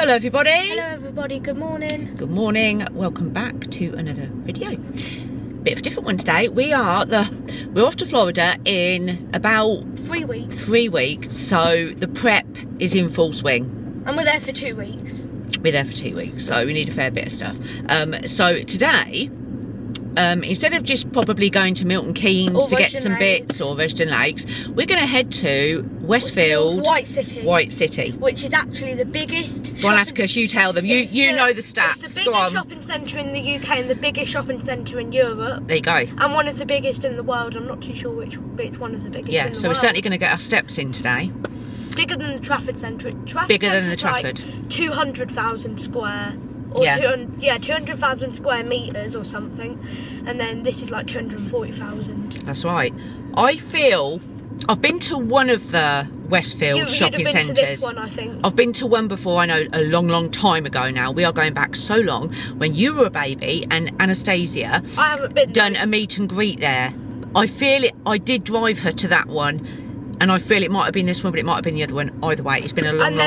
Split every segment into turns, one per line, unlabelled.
Hello everybody.
Hello everybody, good morning.
Good morning, welcome back to another video. Bit of a different one today. We're off to Florida in about
3 weeks.
3 weeks, so the prep is in full swing.
And we're there for 2 weeks.
We're there for 2 weeks, so we need a fair bit of stuff. So today, instead of just probably going to Milton Keynes to get some bits or Virgin Lakes, we're going to head to Westfield,
White City. Which is actually the biggest.
Go on, Atticus, you tell them. You know the stats.
It's the biggest shopping centre in the UK and the biggest shopping centre in Europe.
There you go.
And one of the biggest in the world. I'm not too sure which, but it's one of the biggest in the world.
Yeah, so we're certainly going to get our steps in today.
Bigger than the Trafford Centre.
Bigger than the Trafford.
Like 200,000 square. Or 200,000 square metres or something. And then this is like 240,000.
That's right. I feel... I've been to one of the Westfield shopping centres.
To this one, I think.
I've been to one before, I know, a long time ago now. We are going back so long. When you were a baby and Anastasia done a meet and greet there. I feel it. I did drive her to that one. And I feel it might have been this one, but it might have been the other one. Either way, it's been a long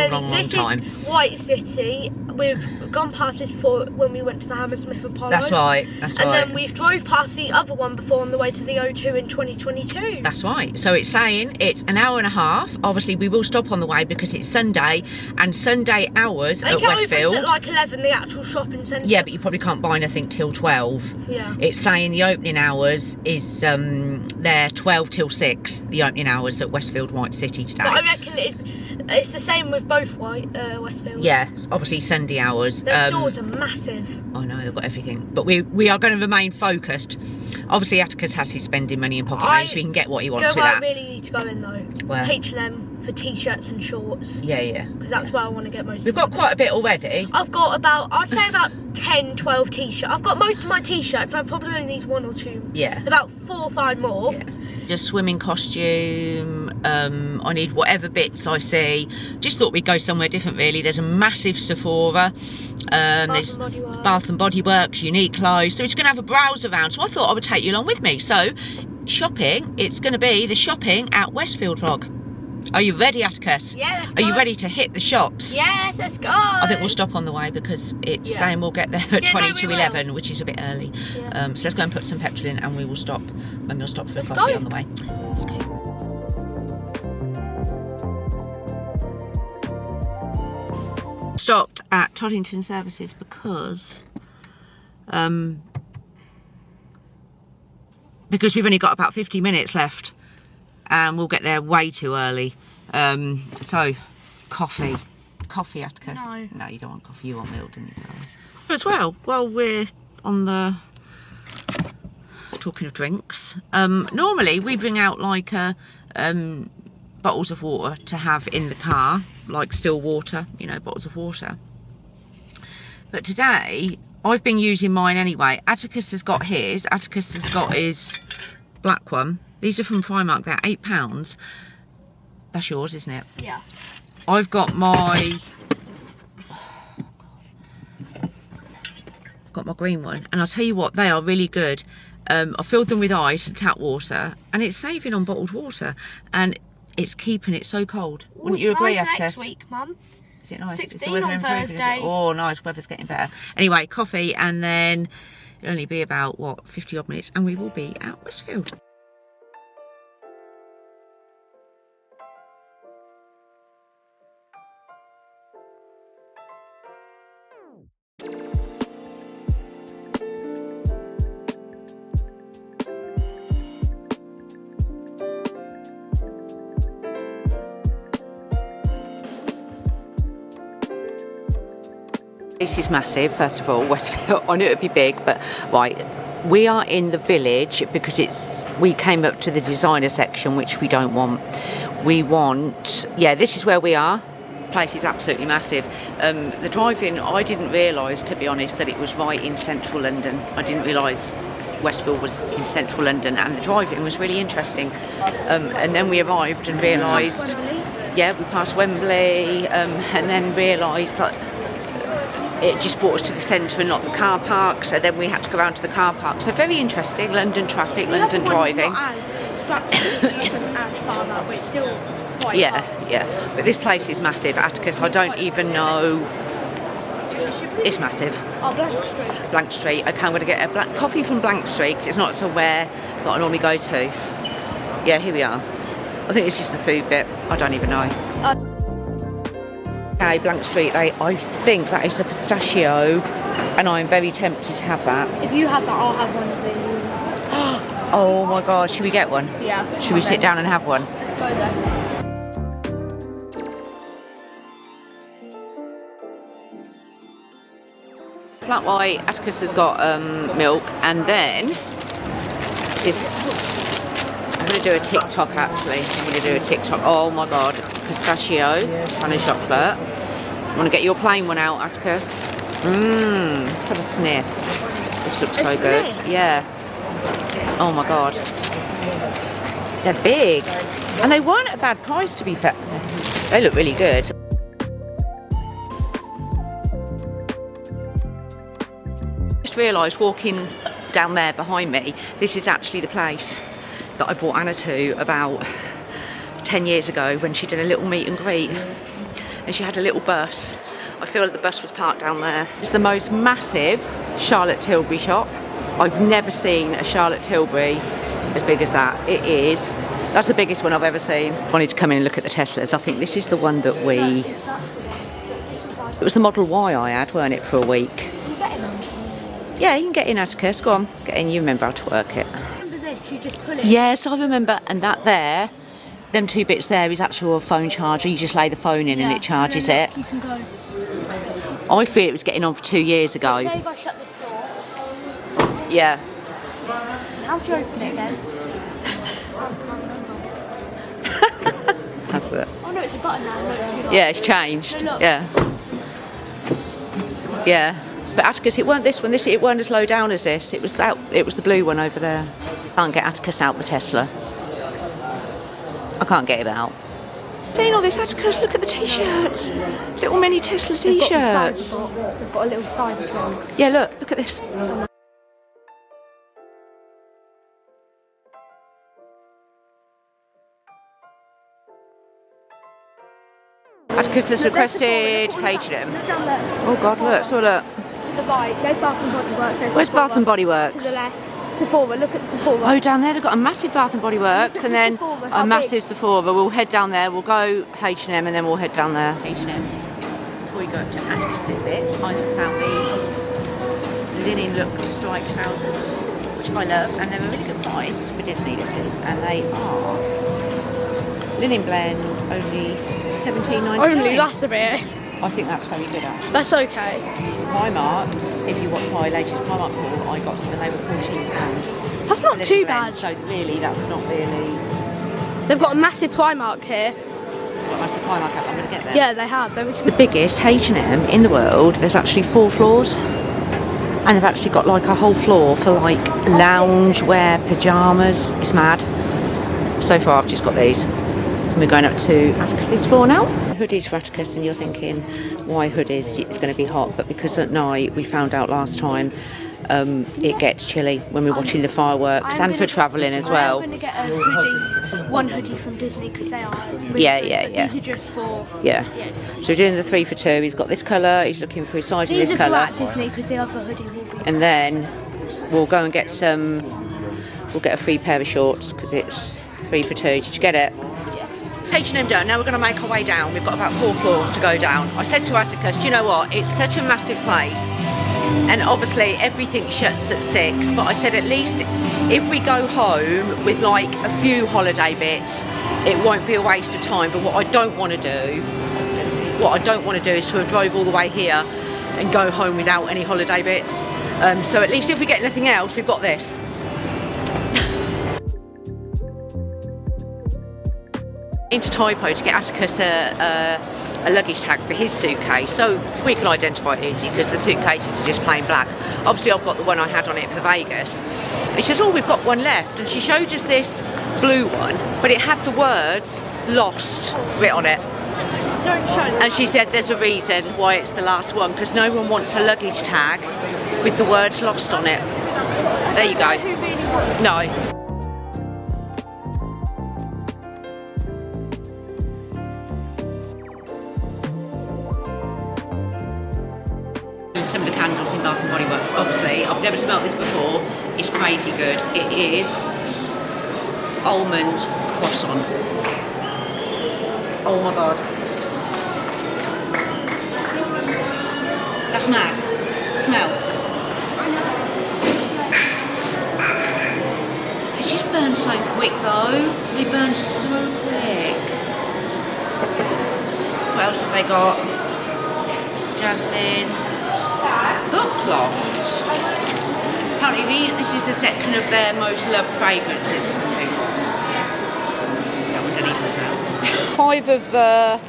time.
This is White City. We've gone past this before when we went to the Hammersmith Apollo.
That's right.
And then we've drove past the other one before on the way to the O2 in 2022.
That's right. So it's saying it's an hour and a half. Obviously, we will stop on the way because it's Sunday, and Sunday hours at Westfield.
Opens at like 11, the actual shopping centre.
Yeah, but you probably can't buy anything till 12.
Yeah.
It's saying the opening hours is there 12 till 6. The opening hours at Westfield White City today.
But I reckon it's the same with both Westfield.
Yeah, obviously Sunday hours.
Their stores are massive.
I know, they've got everything. But we are going to remain focused. Obviously, Atticus has his spending money in pocket money, so he can get what he wants with that.
I really need to go in though.
Where?
H&M for t-shirts and shorts.
Yeah.
Because that's where I want to get most.
We've got quite a bit already.
I've got I'd say about 10, 12 t-shirts. I've got most of my t-shirts. I probably only need 1 or 2.
Yeah.
About 4 or 5 more.
Yeah. Just swimming costume. I need whatever bits I see. Just thought we'd go somewhere different really. There's a massive Sephora. There's Bath and Body Works, Uniqlo. So we're just going to have a browse around. So I thought I would take you along with me. So shopping, it's going to be the shopping at Westfield vlog. Are you ready, Atticus?
Yeah, let's go.
Are you ready to hit the shops?
Yes, let's go.
I think we'll stop on the way because it's saying we'll get there at 20 to 11, which is a bit early. Yeah. So let's go and put some petrol in and we will stop when we'll stop for a coffee on the way. Let's go. Stopped at Toddington Services because we've only got about 50 minutes left and we'll get there way too early. So coffee, Atticus. No, you don't want coffee, you want milk, don't you? As well, while we're on the talking of drinks, normally we bring out like bottles of water to have in the car, like still water, you know, bottles of water. But today, I've been using mine anyway. Atticus has got his. Atticus has got his black one. These are from Primark. They're £8. That's yours, isn't it?
Yeah.
I've got my green one, and I'll tell you what, they are really good. I filled them with ice and tap water, and it's saving on bottled water, and it's keeping it so cold. Wouldn't you agree, Atticus?
Next week, Mum.
Is it nice?
16
is the weather
on
improving,
Thursday.
is it? Oh, nice. Weather's getting better. Anyway, coffee, and then it'll only be about, what, 50 odd minutes, and we will be at Westfield. This is massive, first of all, Westfield. I knew it would be big, but right, we are in the village because we came up to the designer section, which we don't want. We want, this is where we are. The place is absolutely massive. The drive-in, I didn't realise, to be honest, that it was right in central London. I didn't realise Westfield was in central London, and the drive-in was really interesting. And then we arrived and realised, we passed Wembley, and then realised that it just brought us to the centre and not the car park, so then we had to go around to the car park. So very interesting, London traffic, London driving.
Not as far out, but it's still quite far.
Yeah, but this place is massive, Atticus. I don't even know It's massive.
Oh, Blank Street.
Blank Street. Okay, I'm going to get a black coffee from Blank Street because it's not somewhere that I normally go to. Yeah, here we are. I think this is the food bit. I don't even know. Okay, Blank Street. I think that is a pistachio, and I'm very tempted to have that.
If you have that, I'll have one of these.
Oh my god, should we get one?
Yeah.
Should we sit down and have one?
Let's go then.
Flat white, Atticus has got milk, and then this. I'm going to do a TikTok actually. I'm going to do a TikTok. Oh my god, pistachio, honey chocolate. I want to get your plain one out, Atticus. Let's have a sniff. This looks so good. Yeah. Oh my god. They're big. And they weren't a bad price to be fair. They look really good. Just realised walking down there behind me, this is actually the place that I brought Anna to about 10 years ago when she did a little meet and greet. And she had a little bus. I feel like the bus was parked down there. It's the most massive Charlotte Tilbury shop. I've never seen a Charlotte Tilbury as big as that. It is. That's the biggest one I've ever seen. I wanted to come in and look at the Teslas. I think this is the one that we... It was the Model Y I had, weren't it, for a week? Yeah, you can get in, Atticus. Go on, get in. You remember how to work it.
You just pull it.
Yes, I remember. And that there, them two bits there is actually a phone charger. You just lay the phone in and it charges it.
You can go.
I feel it was getting on for 2 years ago.
Say if I shut this door.
Yeah.
How do you open it again?
That's it.
Oh no, it's a button now. Look,
Yeah, it's changed.
No, look.
Yeah. Yeah. But Atticus, it weren't this one. It weren't as low down as this. It was that. It was the blue one over there. Can't get Atticus out the Tesla. I can't get him out. Seeing all this, Atticus, look at the t-shirts. Little mini Tesla t-shirts.
They've got a little side trunk.
Yeah, look at this. Atticus has requested H&M.
Look down there.
Oh God, look, so look.
To the right, there's Bath and Body Works. There's
Where's
Sephora.
Bath and Body Works?
To the left. Sephora, look at Sephora.
Oh, down there they've got a massive Bath and Body Works and then
Sephora,
a
how
massive
big?
Sephora. We'll head down there, we'll go H&M and then we'll head down there. H&M. Before we go up to Atticus's bits, I found these linen look striped trousers, which I love, and they're a really good price for Disney this is, and they are linen blend, only $17.99.
Only, that's a bit.
I think that's very good actually.
That's okay.
Primark, if you watch my latest Primark haul, I got some and they were £14.
That's not too bad.
So really, that's not really...
They've got a massive Primark here.
Got massive Primark up, I'm going to get there.
Yeah, they have.
The biggest H&M in the world, there's actually 4 floors. And they've actually got like a whole floor for like lounge wear, pyjamas. It's mad. So far I've just got these. And we're going up to Atticus's floor now. Hoodies for Atticus, and you're thinking, why hoodies? It's going to be hot, but because at night we found out last time it gets chilly when we're watching the fireworks, and for travelling as well.
I'm going to get a hoodie, one hoodie from Disney because they are really
Yeah.
These are just for...
Yeah. So we're doing the 3 for 2. He's got this colour, he's looking for his size in
These
this
are
colour.
for Disney because the other hoodie will be...
And then we'll go and get some, we'll get a free pair of shorts because it's 3 for 2. Did you get it? It's H&M done. Now we're going to make our way down. We've got about 4 floors to go down. I said to Atticus, do you know what? It's such a massive place. And obviously everything shuts at 6. But I said at least if we go home with like a few holiday bits, it won't be a waste of time. But what I don't want to do is to have drove all the way here and go home without any holiday bits. So at least if we get nothing else, we've got this. Into Typo to get Atticus a luggage tag for his suitcase, so we can identify it easy because the suitcases are just plain black. Obviously I've got the one I had on it for Vegas. And she says, oh, we've got one left, and she showed us this blue one, but it had the words lost written on it.
Don't show them.
And she said there's a reason why it's the last one, because no one wants a luggage tag with the words lost on it. There you go. No. candles in Bath and Body Works. Obviously, I've never smelled this before. It's crazy good. It is almond croissant. Oh my god. That's mad. Smell. They just burn so quick though. They burn so quick. What else have they got? Jasmine. Bookloft. Apparently this is the section of their most loved fragrances or something. That one doesn't even smell. 5 of the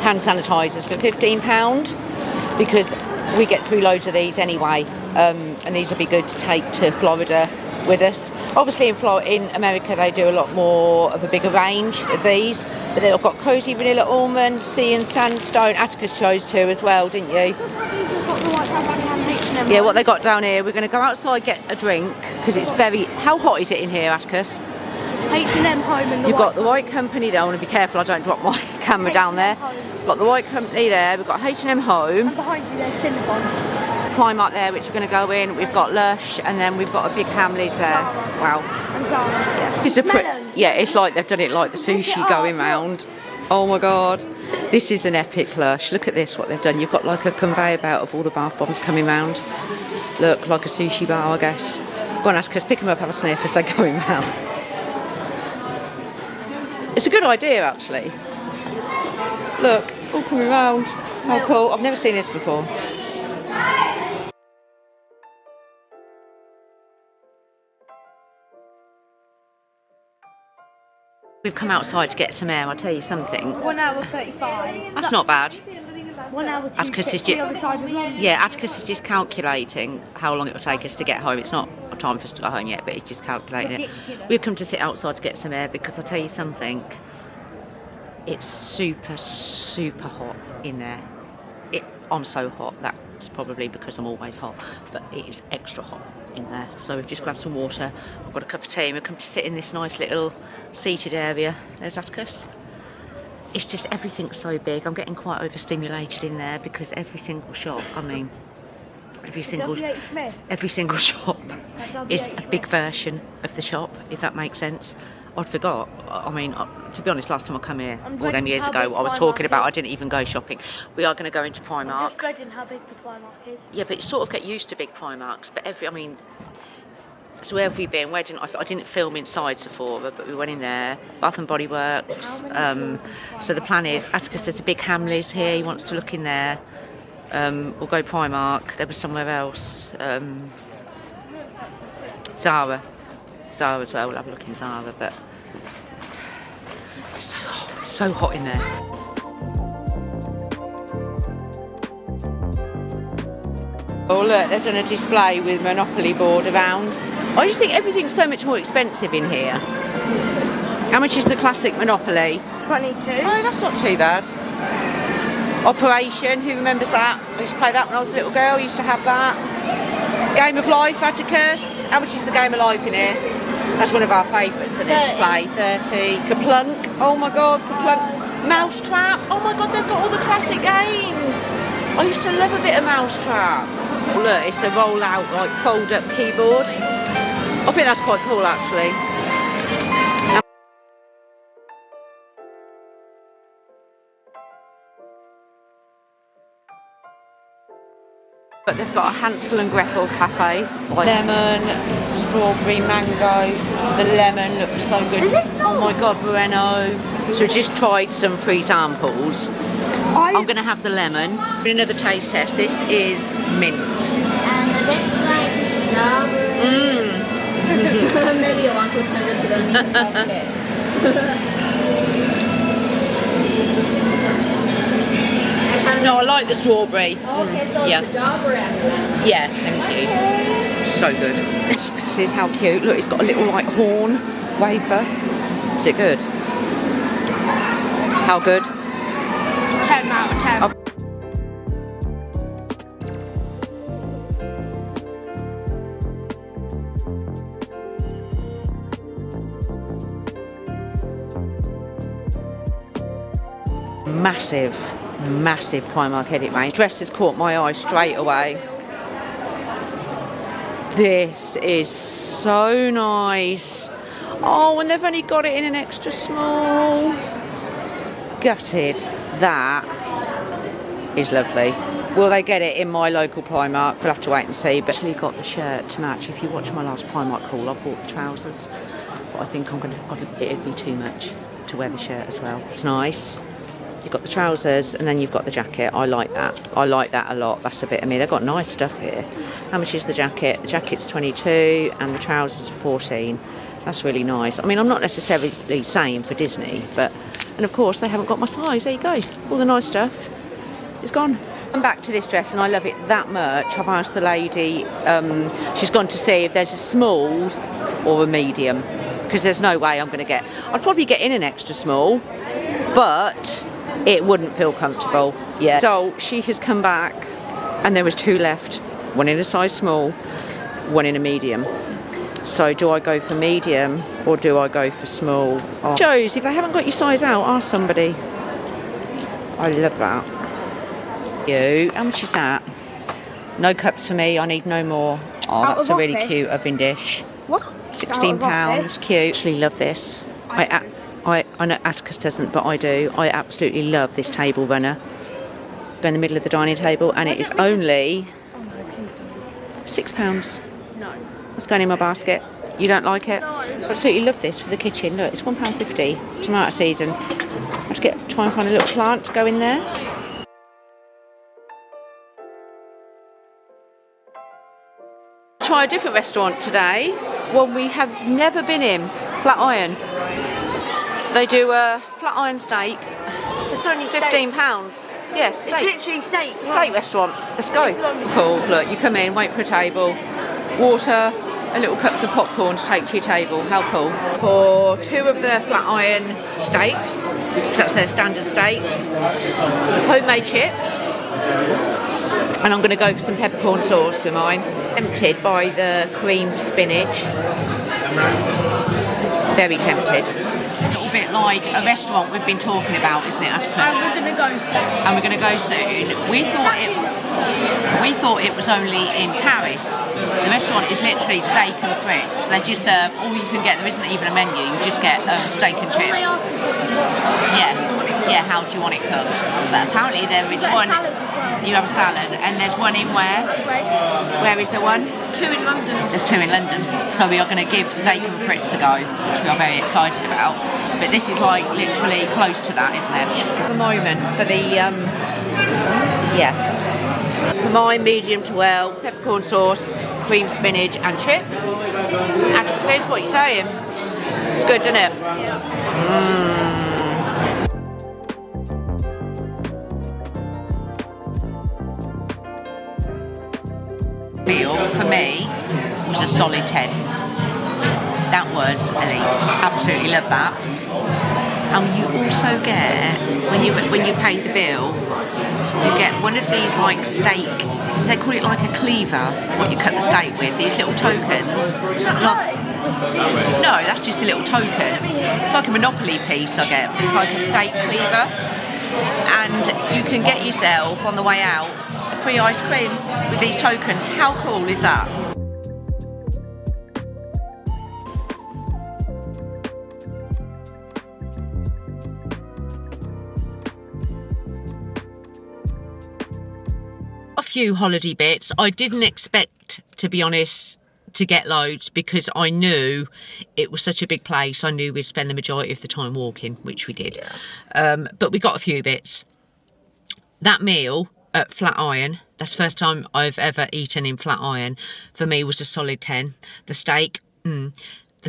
hand sanitisers for £15 because we get through loads of these anyway, and these will be good to take to Florida with us. Obviously in America they do a lot more of a bigger range of these, but they've got Cozy Vanilla Almond, Sea and Sandstone. Atticus chose 2 as well, didn't you? Yeah, what they got down here, we're going to go outside, get a drink because it's very... How hot is it in here, Atticus?
H&M Home and the
You've got the White Company there. I want to be careful I don't drop my camera down there. We've got the White Company there, we've got H&M Home.
And behind you there's Cinnabon.
Primark there, which we're going to go in. We've got Lush, and then we've got a big Hamleys there.
Zara.
Wow.
And Zara. Yeah.
It's it's like they've done it like the sushi going round. Oh my god. This is an epic Lush. Look at this, what they've done. You've got like a conveyor belt of all the bath bombs coming round. Look, like a sushi bar, I guess. Go on, Atticus, pick them up, have a sniff as they're going round. It's a good idea, actually. Look, all coming round. How cool. I've never seen this before. We've come outside to get some air. I'll tell you something.
1 hour 35.
That's not bad.
1 hour 2
Atticus is
the other side of London.
Yeah, Atticus is just calculating how long it will take us to get home. It's not time for us to go home yet, but he's just calculating it. We've come to sit outside to get some air because I'll tell you something. It's super, super hot in there. I'm so hot. That's probably because I'm always hot, but it is extra hot in there. So we've just grabbed some water. I've got a cup of tea and we've come to sit in this nice little seated area. There's Atticus. It's just everything's so big. I'm getting quite overstimulated in there because every single shop, I mean, every single shop is a big version of the shop, if that makes sense. I'd forgot. I mean, to be honest, last time I come here, all them years ago, I was talking about I didn't even go shopping. We are going to go into Primark.
I'm just dreading how big the Primark is.
Yeah, but you sort of get used to big Primarks. But so where have we been? I didn't film inside Sephora, but we went in there. Bath and Body Works. So the plan is, Atticus, there's a big Hamleys here. He wants to look in there. We'll go Primark. There was somewhere else. Zara as well. We'll have a look in Zara, but it's so hot in there. Oh look, they've done a display with Monopoly board around. I just think everything's so much more expensive in here. How much is the classic Monopoly?
22.
Oh, that's not too bad. Operation, who remembers that? I used to play that when I was a little girl. I used to have that. Game of Life, Atticus. How much is the Game of Life in here? That's one of our favourites, isn't it, to play? 30. Kaplunk. Oh my god, Kaplunk. Mousetrap. Oh my god, they've got all the classic games. I used to love a bit of Mousetrap. Look, it's a roll-out, like, fold-up keyboard. I think that's quite cool, actually. But they've got a Hansel and Gretel cafe. Like lemon, strawberry, mango. The lemon looks so good. Oh my god, Moreno. So we just tried some free samples. I'm going to have the lemon. Another taste test. This is mint.
And this one is strawberry. Maybe I want to turn it to the mint bucket.
No, I like the strawberry.
Okay, so
yeah.
it's strawberry.
Yeah, thank you. So good. This is how cute. Look, it's got a little like horn wafer. Is it good? How good?
10 out of 10.
Massive massive Primark edit range. Dress has caught my eye straight away. This is so nice. Oh, and they've only got it in an extra small. Gutted. That is lovely. Will they get it in my local Primark? We'll have to wait and see. But actually got the shirt to match. If you watch my last Primark haul, I bought the trousers. But I think it'd be too much to wear the shirt as well. It's nice. You've got the trousers and then you've got the jacket. I like that. I like that a lot. That's a bit of me. They've got nice stuff here. How much is the jacket? The jacket's 22 and the trousers are 14. That's really nice. I mean, I'm not necessarily saying for Disney, but... And of course, they haven't got my size. There you go. All the nice stuff is gone. I'm back to this dress and I love it that much. I've asked the lady, she's gone to see if there's a small or a medium. Because there's no way I'm going to get... I'd probably get in an extra small, but... it wouldn't feel comfortable. Yeah. So she has come back and there was 2 left. One in a size small, one in a medium. So do I go for medium or do I go for small? Oh. Shows, if they haven't got your size out, ask somebody. I love that. You, how much is that? No cups for me, I need no more. Oh, that's a really cute oven dish.
What?
£16, cute. Actually love this. I know Atticus doesn't, but I do. I absolutely love this table runner. Go in the middle of the dining table, and it is only £6.
No.
It's going in my basket. You don't like it?
No.
I absolutely love this for the kitchen. Look, it's £1.50. Tomato season. I have to try and find a little plant to go in there. Try a different restaurant today. One we have never been in. Flatiron. They do a flat iron steak.
It's only
£15. Yes, steak.
It's literally steak.
Steak restaurant. Let's go. Cool. Look, you come in, wait for a table, water, and little cups of popcorn to take to your table. How cool. For 2 of the flat iron steaks, that's their standard steaks, homemade chips, and I'm going to go for some peppercorn sauce with mine. Tempted by the creamed spinach. Very tempted. Bit like a restaurant we've been talking about, isn't it, Atticus?
And we're going to go soon.
And we're going to go soon. We thought it was only in Paris. The restaurant is literally steak and frites. They just serve all you can get. There isn't even a menu. You just get steak and chips. Yeah. How do you want it cooked? But apparently there is one. You have a salad, and there's one in where? Where is there one?
2 in London.
There's 2 in London. So we are going to give steak and frites a go, which we are very excited about. But this is like literally close to that, isn't it? Yeah. For the moment, for the for my medium to well, peppercorn sauce, cream spinach and chips. Atticus says, what are you saying? It's good, isn't it? Yeah. Meal for me was a solid 10. That was elite. Absolutely love that. And you also get, when you pay the bill, you get one of these like steak. They call it like a cleaver. What you cut the steak with. These little tokens. No, that's just a little token. It's like a Monopoly piece I get. It's like a steak cleaver. And you can get yourself on the way out free ice cream with these tokens. How cool is that? A few holiday bits. I didn't expect, to be honest, to get loads because I knew it was such a big place. I knew we'd spend the majority of the time walking, which we did. Yeah. But we got a few bits. That meal at Flatiron, that's the first time I've ever eaten in Flatiron, for me was a solid 10. The steak, the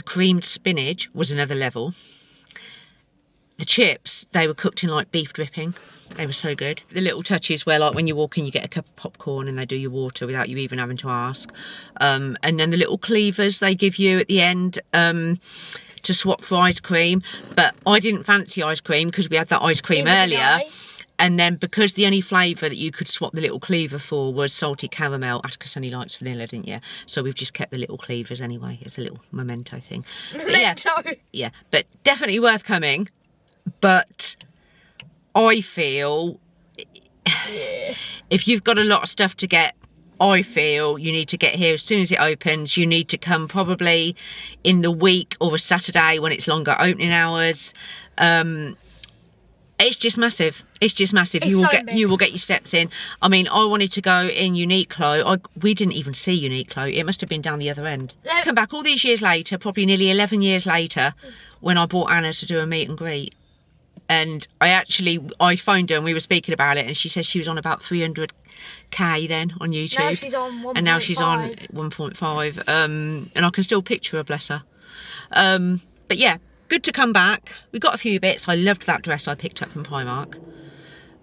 creamed spinach was another level. The chips, they were cooked in like beef dripping. They were so good. The little touches where like when you walk in you get a cup of popcorn and they do your water without you even having to ask. And then the little cleavers they give you at the end to swap for ice cream. But I didn't fancy ice cream because we had that ice cream earlier. And then because the only flavour that you could swap the little cleaver for was salted caramel, Atticus only likes vanilla, didn't you? So we've just kept the little cleavers anyway. It's a little memento thing.
Memento?
Yeah, but definitely worth coming. But I feel if you've got a lot of stuff to get, I feel you need to get here as soon as it opens. You need to come probably in the week or a Saturday when it's longer opening hours. It's just massive. It's just massive.
It's
You will get your steps in. I mean, I wanted to go in Uniqlo. We didn't even see Uniqlo. It must have been down the other end. Come back all these years later, probably nearly 11 years later, when I brought Anna to do a meet and greet. And I phoned her and we were speaking about it, and she said she was on about 300k then on YouTube.
Now she's on 1.5.
And now she's on 1.5. And I can still picture her, bless her. But yeah, good to come back. We got a few bits. I loved that dress I picked up from Primark.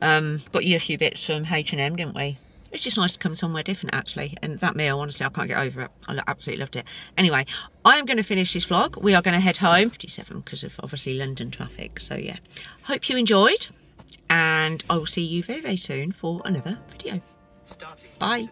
Got you a few bits from H&M, didn't we? It's just nice to come somewhere different, actually. And that meal, honestly, I can't get over it. I absolutely loved it. Anyway, I am going to finish this vlog. We are going to head home. 57 because of, obviously, London traffic. So, yeah. Hope you enjoyed. And I will see you very, very soon for another video. Bye.